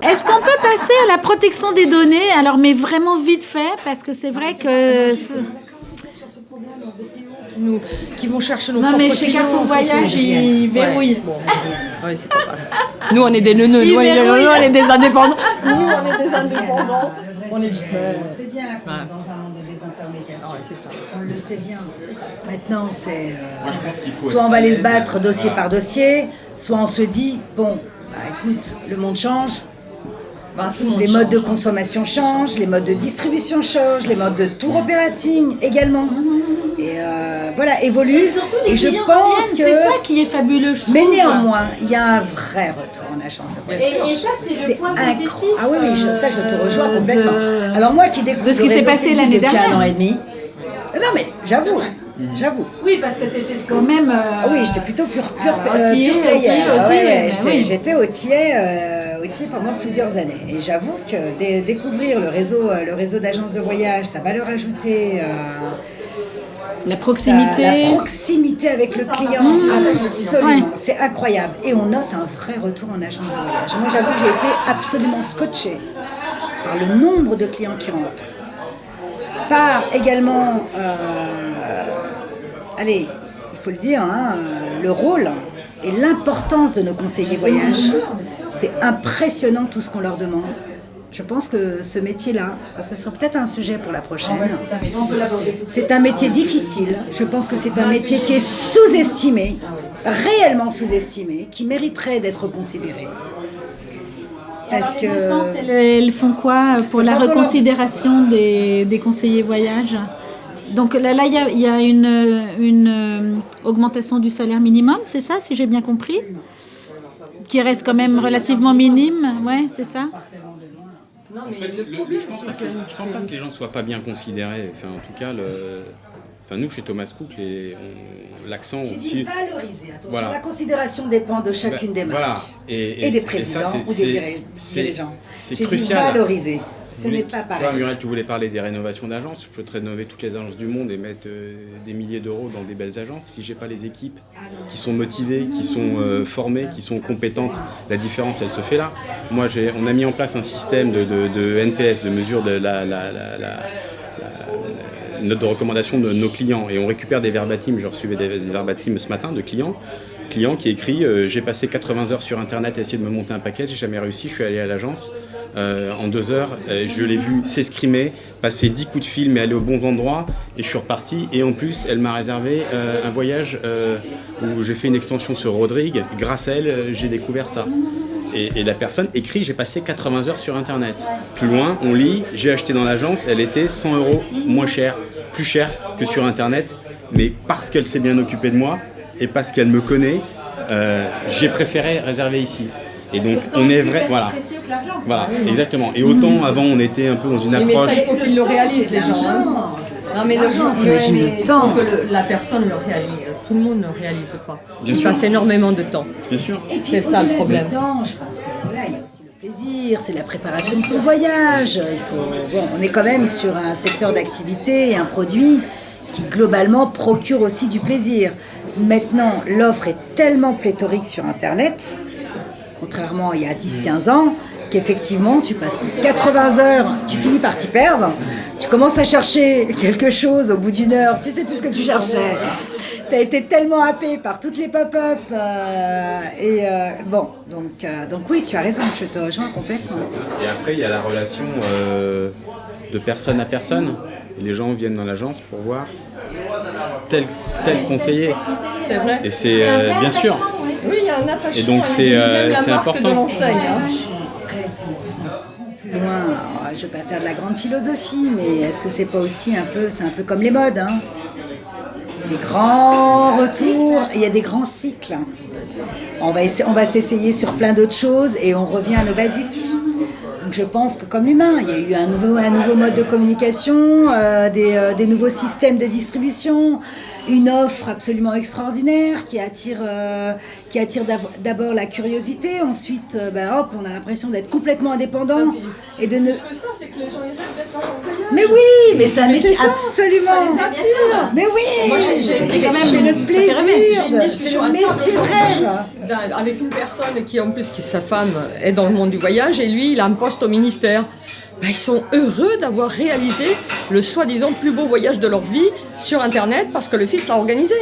Est-ce qu'on peut passer à la protection des données? Alors, mais vraiment vite fait, parce que c'est vrai que... Nous, qui vont chercher nos Non, propres mais chez clients, Carrefour ça, Voyage, c'est ils rien. verrouillent. Ouais. Bon, ouais, c'est pas pareil. Nous, on est des neuneux, nous, on est des indépendants. Nous, on est des indépendants. On sait bien qu'on est dans un monde de désintermédiation. Ah ouais, c'est ça. On le sait bien. Maintenant, c'est Moi, je pense qu'il faut soit être on va à aller l'aise. se battre dossier Voilà. par dossier, soit on se dit bon, bah écoute, le monde change, Bah, tout le monde les modes de change. consommation changent, les modes de distribution changent, les modes de tour operating également. Et voilà, évoluent. Et surtout, les Et je clients pense reviennent, que. c'est ça qui est fabuleux, je trouve. Mais néanmoins, il y a un vrai retour en agence de voyage. Et ça, c'est le point positif. Ah oui, oui, ça je te rejoins de- complètement. Alors moi qui découvre de ce qui le s'est réseau passé physique l'année depuis dernière. 1 an et demi. Non mais j'avoue. Oui, parce que tu étais quand même... Ah oui, j'étais plutôt pure Ottier, player. Ottier, Ah Ottier, ouais, bah oui. j'étais Ottier pendant plusieurs années. Et j'avoue que découvrir le réseau d'agences de voyage, sa valeur ajoutée, La proximité. la proximité avec le client, absolument, Ouais. c'est incroyable. Et on note un vrai retour en agence de voyage. Moi, j'avoue que j'ai été absolument scotchée par le nombre de clients qui rentrent, par également, allez, il faut le dire, hein, le rôle et l'importance de nos conseillers voyage. C'est impressionnant tout ce qu'on leur demande. Je pense que ce métier-là, ça ce sera peut-être un sujet pour la prochaine. C'est un métier difficile. Je pense que c'est un métier qui est sous-estimé, réellement sous-estimé, qui mériterait d'être considéré. Parce que Elles font quoi pour la quand on leur- reconsidération des conseillers voyage? Donc là, il y a une augmentation du salaire minimum, c'est ça, si j'ai bien compris? Qui reste quand même relativement minime, ouais, c'est ça? Non, En mais fait, je pense pas que les gens ne soient pas bien considérés. Enfin, en tout cas, nous, chez Thomas Cook, l'accent j'ai dit aussi... valoriser. Attention, Voilà. la considération dépend de chacune des marques. Voilà. Et des ça, présidents c'est- ou des c'est- dirigeants. C'est J'ai dit crucial. valoriser. Ce Vous n'est voulez- pas Toi, pareil. Muriel, tu voulais parler des rénovations d'agences. Je peux te rénover toutes les agences du monde et mettre des milliers d'euros dans des belles agences. Si j'ai pas les équipes qui sont motivées, qui sont formées, qui sont compétentes, la différence, elle se fait là. Moi, on a mis en place un système de NPS, de mesure de la note de recommandation de nos clients. Et on récupère des verbatims. Je recevais des verbatims ce matin de client qui écrit j'ai passé 80 heures sur internet à essayer de me monter un paquet, j'ai jamais réussi, je suis allé à l'agence en 2 heures, je l'ai vu s'escrimer, passer 10 coups de fil mais aller aux bons endroits et je suis reparti et en plus elle m'a réservé un voyage où j'ai fait une extension sur Rodrigue, grâce à elle j'ai découvert ça. Et la personne écrit j'ai passé 80 heures sur internet. Plus loin on lit j'ai acheté dans l'agence, elle était 100 € moins chère, plus chère que sur internet, mais parce qu'elle s'est bien occupée de moi et parce qu'elle me connaît, j'ai préféré réserver ici. Et donc on est vrai, voilà, voilà, exactement. Et autant avant on était un peu dans une Oui, mais approche. ça, il faut qu'ils le réalisent, les gens. hein. Non, mais t'imagines mais le il temps. faut que la personne le réalise. Tout le monde ne le réalise pas. Bien Il sûr. passe énormément de temps. Bien sûr. Et puis, C'est ça, le au-delà problème. du temps, je pense que voilà, il y a aussi le plaisir, c'est la préparation de ton voyage. On est quand même sur un secteur d'activité et un produit qui globalement procure aussi du plaisir. Maintenant, l'offre est tellement pléthorique sur Internet, contrairement à il y a 10-15 ans, qu'effectivement, tu passes plus de 80 heures, tu finis par t'y perdre, tu commences à chercher quelque chose au bout d'une heure, tu sais plus ce que tu cherchais. Tu as été tellement happé par toutes les pop-up. Donc oui, tu as raison, je te rejoins complètement. Et après il y a la relation de personne à personne. Et les gens viennent dans l'agence pour voir tel conseiller. C'est vrai. Et c'est bien sûr. Oui, il y a un attachement. Et donc, hein. c'est, Même la c'est marque important. de l'enseigne. hein. Après, si on pousse un cran plus loin, alors, je ne vais pas faire de la grande philosophie, mais est-ce que c'est pas aussi c'est un peu comme les modes, hein? Des grands retours, il y a des grands cycles. On va s'essayer sur plein d'autres choses et on revient à nos basiques. Donc je pense que comme l'humain, il y a eu un nouveau mode de communication, des nouveaux systèmes de distribution, une offre absolument extraordinaire qui attire d'abord la curiosité, ensuite on a l'impression d'être complètement indépendant et de ne... Parce que ça, c'est que les gens ils aiment d'être en voyage. Mais oui, mais c'est un métier ça, absolument. Ça les attire. Mais oui, Moi, j'ai c'est le plaisir, J'ai une c'est discussion le métier de rêve. avec une personne qui en plus, sa femme est dans le monde du voyage et lui, il a un poste au ministère. Ils sont heureux d'avoir réalisé le soi-disant plus beau voyage de leur vie sur Internet parce que le fils l'a organisé.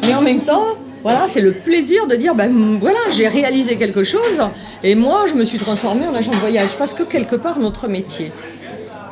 Mais en même temps, voilà, c'est le plaisir de dire, voilà, j'ai réalisé quelque chose et moi, je me suis transformée en agent de voyage parce que quelque part, notre métier,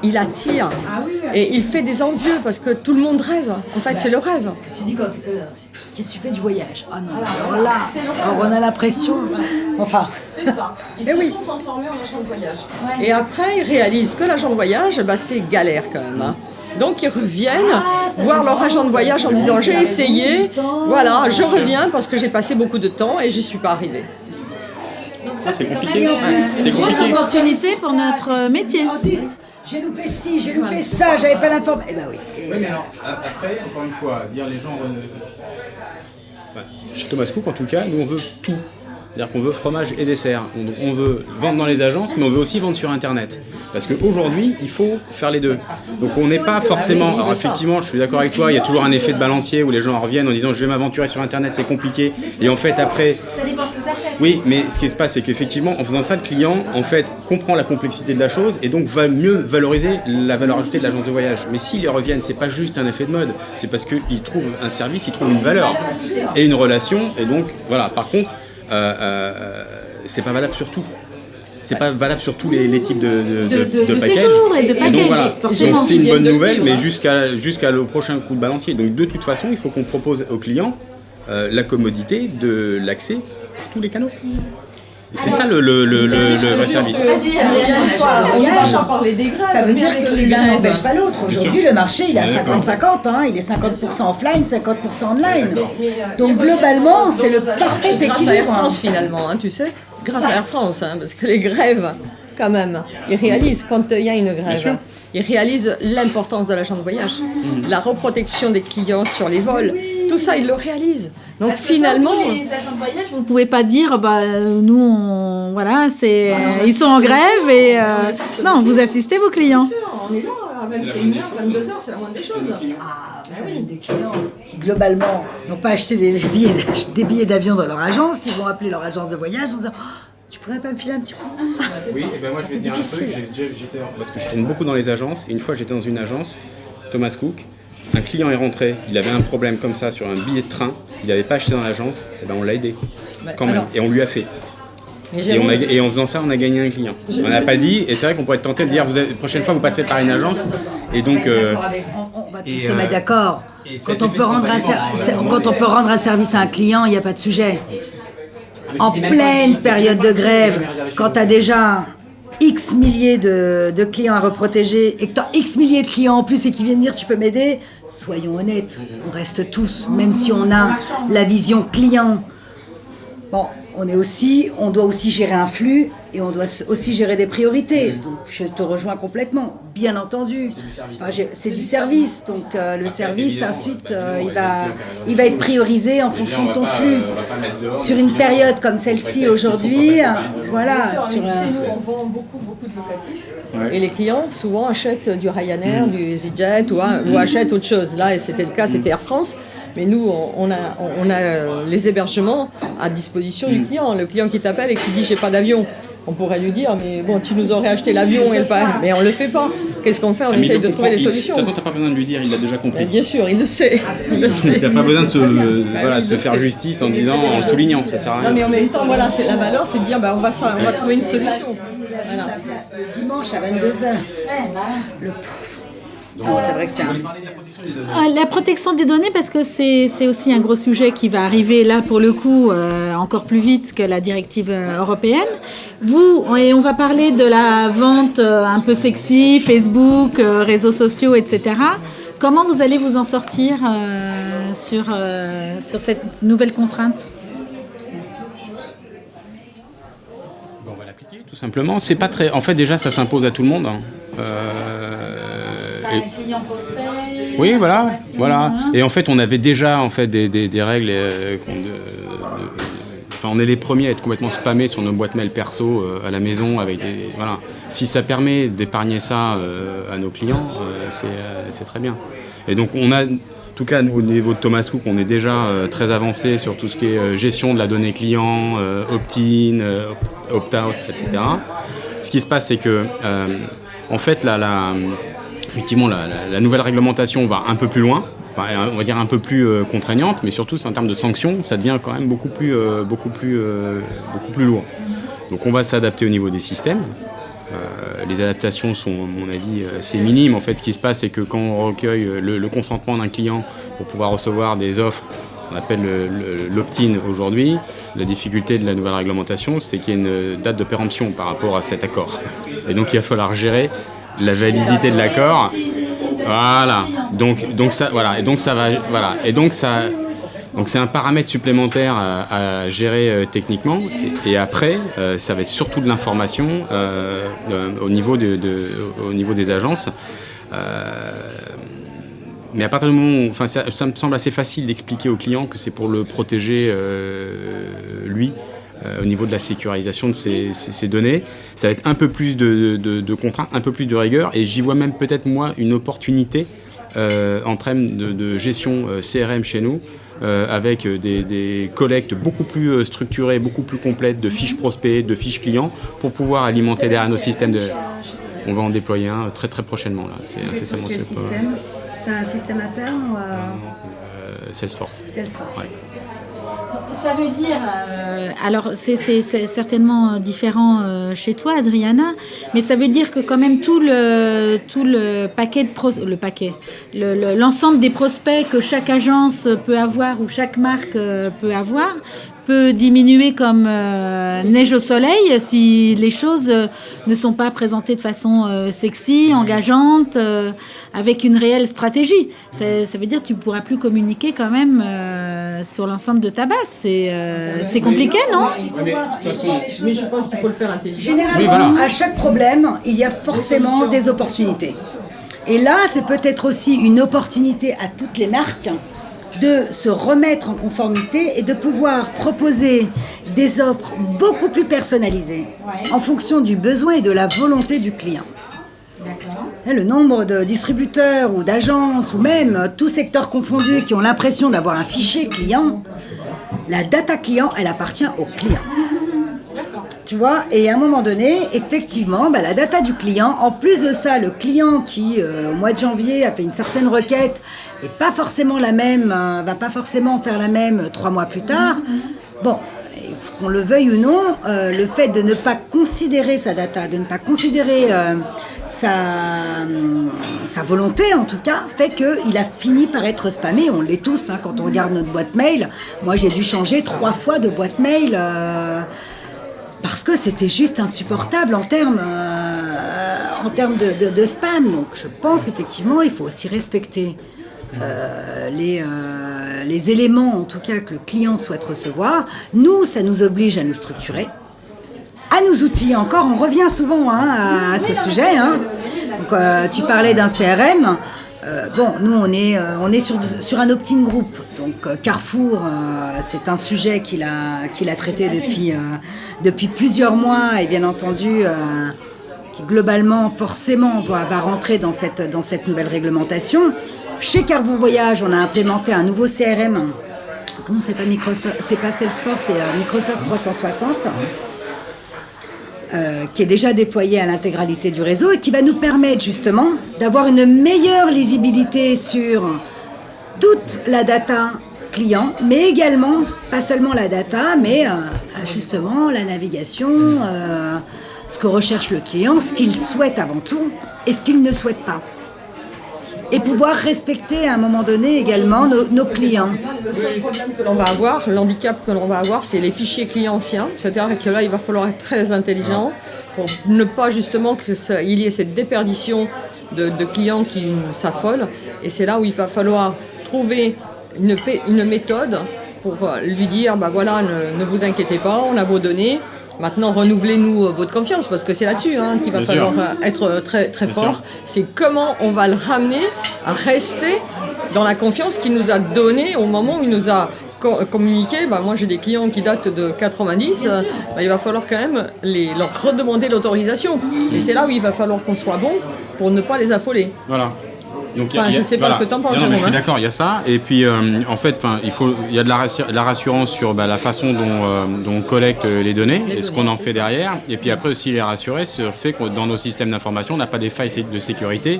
il attire et il fait des envieux parce que tout le monde rêve. En fait, c'est le rêve. Tu dis quand tu fais du voyage. Ah non, alors là, on a l'impression. Enfin. C'est ça. Ils se sont transformés en agent de voyage. Ouais. Et après, ils réalisent que l'agent de voyage, c'est galère quand même. Hein. Donc ils reviennent voir leur agent de voyage en disant j'ai essayé, voilà, je reviens parce que j'ai passé beaucoup de temps et j'y suis pas arrivée. Donc ça, c'est compliqué. C'est une grosse opportunité pour notre métier. J'ai loupé ci, j'ai loupé ça, j'avais pas l'information. Eh ben oui. Oui, mais alors, après, encore une fois, dire les gens... Chez Thomas Cook, en tout cas, nous on veut tout. C'est-à-dire qu'on veut fromage et dessert. On veut vendre dans les agences, mais on veut aussi vendre sur Internet. Parce qu'aujourd'hui, il faut faire les deux. Donc on n'est pas forcément... Alors effectivement, je suis d'accord avec toi, il y a toujours un effet de balancier où les gens reviennent en disant je vais m'aventurer sur Internet, c'est compliqué. Et en fait, après... Ça dépend ce que ça fait. Oui, mais ce qui se passe, c'est qu'effectivement, en faisant ça, le client, en fait, comprend la complexité de la chose et donc va mieux valoriser la valeur ajoutée de l'agence de voyage. Mais s'ils y reviennent, c'est pas juste un effet de mode, c'est parce qu'ils trouvent un service, ils trouvent une valeur et une relation. Et donc, voilà. Par contre, c'est pas valable sur tout. C'est pas valable sur tous les types de packages. Séjours et de packages, donc, voilà. forcément. Donc c'est une bonne nouvelle, mais jusqu'à le prochain coup de balancier. Donc de toute façon, il faut qu'on propose aux clients la commodité de l'accès à tous les canaux. Et c'est ça le vrai service. On va pas parler des grèves. Ça veut dire que l'un n'empêche pas l'autre. Aujourd'hui, le marché, il est à 50-50. Hein. Il est 50% offline, 50% online. Donc globalement, c'est le parfait équilibre. Grâce à Air France finalement, hein, tu sais. Grâce à Air France, hein, parce que les grèves, quand même, ils réalisent quand il y a une grève. Ils réalisent l'importance de l'agent de voyage, la reprotection des clients sur les vols. Tout ça, ils le réalisent. Donc finalement, ça, les agents de voyage, vous ne pouvez pas dire, nous, ils sont en grève et non, vous assistez vos clients. bien sûr, on est là à 21h, 22h, c'est la moindre des choses. Des clients qui globalement n'ont pas acheté des billets d'avion dans leur agence, qui vont appeler leur agence de voyage en disant tu pourrais pas me filer un petit coup? Oui, et ben moi je vais te dire un truc, parce que je tourne beaucoup dans les agences, et une fois j'étais dans une agence, Thomas Cook, un client est rentré, il avait un problème comme ça sur un billet de train, il n'avait pas acheté dans l'agence, et ben on l'a aidé, quand même, et on lui a fait. Et en faisant ça, on a gagné un client. On n'a pas dit, et c'est vrai qu'on pourrait être tenté de dire, la prochaine fois vous passez par une agence, et donc... on va tous se mettre d'accord. Quand on peut rendre un service à un client, il n'y a pas de sujet. En pleine période de grève, quand tu as déjà X milliers de clients à reprotéger et que tu as X milliers de clients en plus et qui viennent dire tu peux m'aider, soyons honnêtes, on reste tous, même si on a la vision client. Bon, on doit aussi gérer un flux et on doit aussi gérer des priorités. Donc je te rejoins complètement, bien entendu. C'est du service, donc le service ensuite il va être priorisé en fonction de ton flux. Sur une période comme celle-ci aujourd'hui, voilà. Nous, on vend beaucoup de locatifs et les clients souvent achètent du Ryanair, du EasyJet ou achètent autre chose. Là, et c'était le cas, c'était Air France. Mais nous, on a les hébergements à disposition du client. Le client qui t'appelle et qui dit « j'ai pas d'avion », on pourrait lui dire « mais bon, tu nous aurais acheté l'avion et le pas ». Mais on le fait pas. Qu'est-ce qu'on fait? On essaye de trouver des solutions. De toute façon, t'as pas besoin de lui dire, il l'a déjà compris. Bien sûr, il le sait. T'as pas besoin de se faire justice en soulignant, ça sert à rien. Non, mais en même temps, voilà, c'est la valeur, c'est de dire on va trouver une solution. Voilà. Le dimanche à 22h. Le pauvre. C'est vrai que c'est la protection des données, parce que c'est aussi un gros sujet qui va arriver là pour le coup encore plus vite que la directive européenne. Et on va parler de la vente un peu sexy, Facebook, réseaux sociaux, etc. Comment vous allez vous en sortir sur cette nouvelle contrainte? On va l'appliquer tout simplement. C'est pas très. En fait, déjà, ça s'impose à tout le monde. Hein. Client prospect. Oui, voilà. Et en fait, on avait déjà en fait des règles. On est les premiers à être complètement spammés sur nos boîtes mail perso à la maison avec des. Voilà. Si ça permet d'épargner ça à nos clients, c'est très bien. Et donc, on a. En tout cas, au niveau de Thomas Cook, on est déjà très avancé sur tout ce qui est gestion de la donnée client, opt-in, opt-out, etc. Ce qui se passe, c'est que, en fait, effectivement, la nouvelle réglementation va un peu plus loin, enfin, on va dire un peu plus contraignante, mais surtout, en termes de sanctions, ça devient quand même beaucoup plus lourd. Donc, on va s'adapter au niveau des systèmes. Les adaptations sont, à mon avis, assez minimes. En fait, ce qui se passe, c'est que quand on recueille le consentement d'un client pour pouvoir recevoir des offres, on appelle l'opt-in aujourd'hui, la difficulté de la nouvelle réglementation, c'est qu'il y a une date de péremption par rapport à cet accord. Et donc, il va falloir gérer la validité de l'accord. Voilà. Donc ça, voilà. Et donc ça va, voilà. Et donc ça. Donc c'est un paramètre supplémentaire à gérer techniquement et après ça va être surtout de l'information au niveau des agences. Mais à partir du moment où, ça me semble assez facile d'expliquer au client que c'est pour le protéger lui au niveau de la sécurisation de ses données. Ça va être un peu plus de contraintes, un peu plus de rigueur et j'y vois même peut-être moi une opportunité en termes de gestion CRM chez nous. Avec des collectes beaucoup plus structurées, beaucoup plus complètes de fiches prospects, de fiches clients, pour pouvoir alimenter derrière nos systèmes. On va en déployer un très très prochainement. Là. C'est incessamment. Quel système ? C'est un système interne ou c'est Salesforce. Salesforce. Ouais. Ça veut dire, alors c'est certainement différent chez toi, Adriana, mais ça veut dire que quand même tout le paquet l'ensemble des prospects que chaque agence peut avoir ou chaque marque peut avoir peut diminuer comme neige au soleil si les choses ne sont pas présentées de façon sexy, engageante, avec une réelle stratégie. Ça veut dire que tu ne pourras plus communiquer quand même sur l'ensemble de ta base. C'est compliqué, non ? Mais je pense qu'il faut le faire intelligemment. Généralement, oui, voilà. À chaque problème, il y a forcément des opportunités. Et là, c'est peut-être aussi une opportunité à toutes les marques de se remettre en conformité et de pouvoir proposer des offres beaucoup plus personnalisées en fonction du besoin et de la volonté du client. D'accord. Le nombre de distributeurs ou d'agences ou même tous secteurs confondus qui ont l'impression d'avoir un fichier client, la data client, elle appartient au client. Tu vois, et à un moment donné, effectivement, la data du client, en plus de ça, le client qui, au mois de janvier, a fait une certaine requête, et pas forcément la même, va pas forcément faire la même 3 mois plus tard. Bon, qu'on le veuille ou non, le fait de ne pas considérer sa data, de ne pas considérer sa volonté, en tout cas, fait qu'il a fini par être spammé. On l'est tous, hein, quand on regarde notre boîte mail. Moi, j'ai dû changer 3 fois de boîte mail parce que c'était juste insupportable en termes de spam. Donc, je pense qu'effectivement, il faut aussi respecter les éléments, en tout cas, que le client souhaite recevoir. Nous, ça nous oblige à nous structurer, à nous outiller encore. On revient souvent à ce sujet. Hein. Donc, tu parlais d'un CRM. Nous, on est sur un opt-in group. Donc, Carrefour, c'est un sujet qu'il a traité depuis plusieurs mois et bien entendu, qui globalement, forcément, va rentrer dans cette nouvelle réglementation. Chez Carrefour Voyage, on a implémenté un nouveau CRM. Non, c'est pas Salesforce, c'est Microsoft 360. Qui est déjà déployé à l'intégralité du réseau et qui va nous permettre justement d'avoir une meilleure lisibilité sur toute la data client, mais également, pas seulement la data, mais justement la navigation, ce que recherche le client, ce qu'il souhaite avant tout et ce qu'il ne souhaite pas. Et pouvoir respecter à un moment donné également nos clients. Le seul problème que l'on va avoir, l'handicap que l'on va avoir, c'est les fichiers clients anciens. C'est-à-dire que là, il va falloir être très intelligent pour ne pas justement qu'il y ait cette déperdition de clients qui s'affolent. Et c'est là où il va falloir trouver une méthode pour lui dire, ne vous inquiétez pas, on a vos données, Maintenant, renouvelez-nous votre confiance, parce que c'est là-dessus qu'il va Bien falloir sûr. être très, très Bien fort. sûr. C'est comment on va le ramener à rester dans la confiance qu'il nous a donnée au moment où il nous a communiqué. Moi, j'ai des clients qui datent de 90. Il va falloir quand même leur redemander l'autorisation. Et c'est là où il va falloir qu'on soit bon pour ne pas les affoler. Voilà. Donc, Enfin, je sais pas ce que t'en penses, Non, mais je Jérôme, suis d'accord, il y a ça. Et puis, en fait, il y a de la rassurance sur la façon dont on collecte les données et ce qu'on en fait derrière. Et puis après aussi les rassurer sur le fait que dans nos systèmes d'information, on n'a pas des failles de sécurité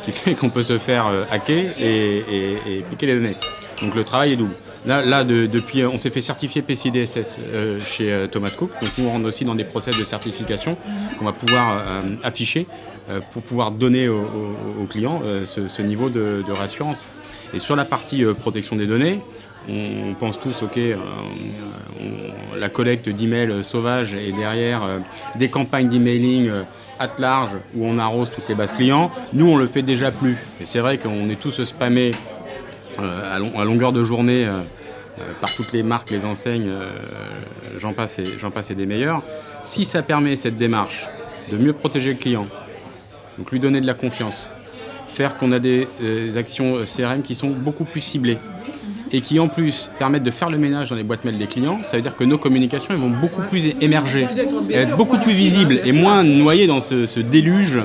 qui fait qu'on peut se faire hacker et piquer les données. Donc le travail est double. Là, depuis, on s'est fait certifier PCI DSS chez Thomas Cook. Donc nous, on rentre aussi dans des process de certification qu'on va pouvoir afficher pour pouvoir donner aux clients ce niveau de rassurance. Et sur la partie protection des données, on pense tous, la collecte d'emails sauvages et derrière des campagnes d'emailing at large où on arrose toutes les bases clients. Nous, on le fait déjà plus. Et c'est vrai qu'on est tous spammés à longueur de journée par toutes les marques, les enseignes, j'en passe et des meilleurs. Si ça permet cette démarche de mieux protéger le client, donc lui donner de la confiance, faire qu'on a des actions CRM qui sont beaucoup plus ciblées et qui en plus permettent de faire le ménage dans les boîtes mail des clients, ça veut dire que nos communications elles vont beaucoup plus émerger, être beaucoup plus visibles et moins noyées dans ce déluge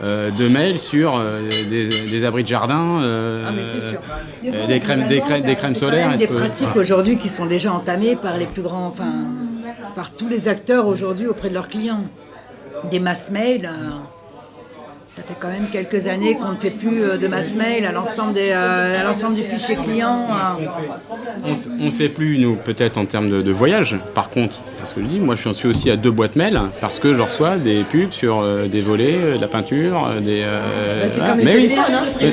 de mails sur des abris de jardin, des crèmes solaires. Des pratiques aujourd'hui qui sont déjà entamées par les plus grands, par tous les acteurs aujourd'hui auprès de leurs clients. Des mass mails. Ça fait quand même quelques années qu'on ne fait plus de mass mail à l'ensemble du fichier client. On ne fait plus, nous, peut-être en termes de voyage. Par contre, parce que je dis, moi je suis aussi à 2 boîtes mail parce que je reçois des pubs sur des volets, de la peinture, C'est comme les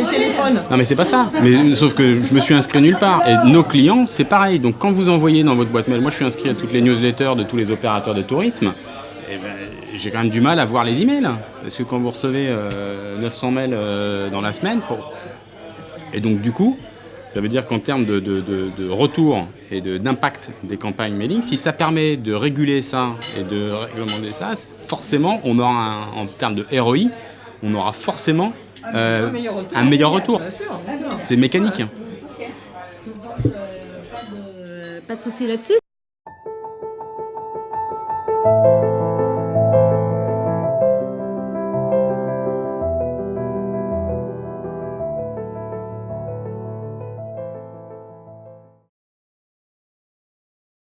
téléphones. Non mais c'est pas ça. Mais, sauf que je me suis inscrit nulle part. Et nos clients, c'est pareil. Donc quand vous envoyez dans votre boîte mail, moi je suis inscrit à toutes les newsletters de tous les opérateurs de tourisme. J'ai quand même du mal à voir les emails, parce que quand vous recevez 900 mails dans la semaine, et donc du coup, ça veut dire qu'en termes de retour et d'impact des campagnes mailing, si ça permet de réguler ça et de réglementer ça, forcément, on aura en termes de ROI, on aura forcément un meilleur retour. C'est mécanique. Pas de souci là-dessus.